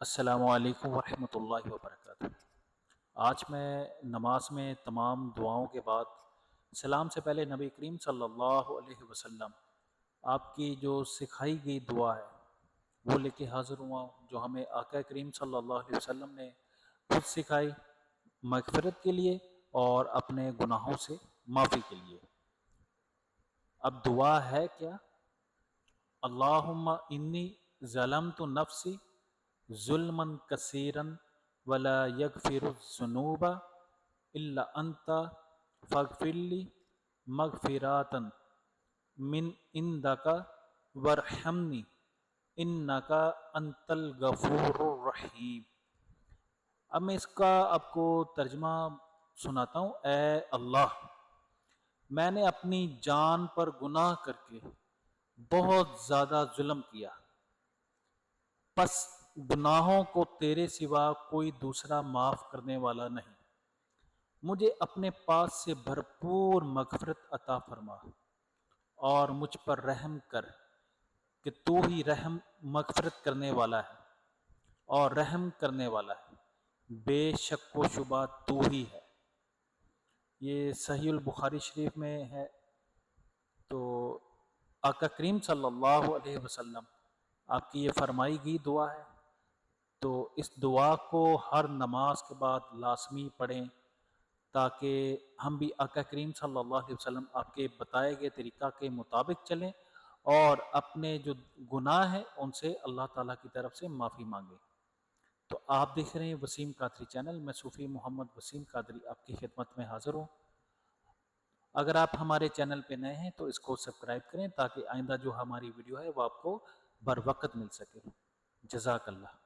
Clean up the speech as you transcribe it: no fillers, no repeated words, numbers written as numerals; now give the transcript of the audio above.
السلام علیکم ورحمۃ اللہ وبرکاتہ۔ آج میں نماز میں تمام دعاؤں کے بعد سلام سے پہلے نبی کریم صلی اللہ علیہ وسلم آپ کی جو سکھائی گئی دعا ہے وہ لے کے حاضر ہوا ہوں، جو ہمیں آقا کریم صلی اللہ علیہ وسلم نے خود سکھائی، مغفرت کے لیے اور اپنے گناہوں سے معافی کے لیے۔ اب دعا ہے کیا؟ اللہم انی ظلمت نفسی ظلما کثیرا ولا یغفر الذنوب الا انت فاغفر لی مغفرۃ من عندک وارحمنی انک انت الغفور الرحیم۔ اب میں اس کا آپ کو ترجمہ سناتا ہوں۔ اے اللہ، میں نے اپنی جان پر گناہ کر کے بہت زیادہ ظلم کیا، پس گناہوں کو تیرے سوا کوئی دوسرا معاف کرنے والا نہیں۔ مجھے اپنے پاس سے بھرپور مغفرت عطا فرما اور مجھ پر رحم کر کہ تو ہی رحم مغفرت کرنے والا ہے اور رحم کرنے والا ہے، بے شک و شبہ تو ہی ہے۔ یہ صحیح البخاری شریف میں ہے۔ تو آقا کریم صلی اللہ علیہ وسلم آپ کی یہ فرمائی گئی دعا ہے، تو اس دعا کو ہر نماز کے بعد لازمی پڑھیں تاکہ ہم بھی آقا کریم صلی اللہ علیہ وسلم آپ کے بتائے گئے طریقہ کے مطابق چلیں اور اپنے جو گناہ ہیں ان سے اللہ تعالیٰ کی طرف سے معافی مانگیں۔ تو آپ دیکھ رہے ہیں وسیم قادری چینل، میں صوفی محمد وسیم قادری آپ کی خدمت میں حاضر ہوں۔ اگر آپ ہمارے چینل پہ نئے ہیں تو اس کو سبسکرائب کریں تاکہ آئندہ جو ہماری ویڈیو ہے وہ آپ کو بر وقت مل سکے۔ جزاک اللہ۔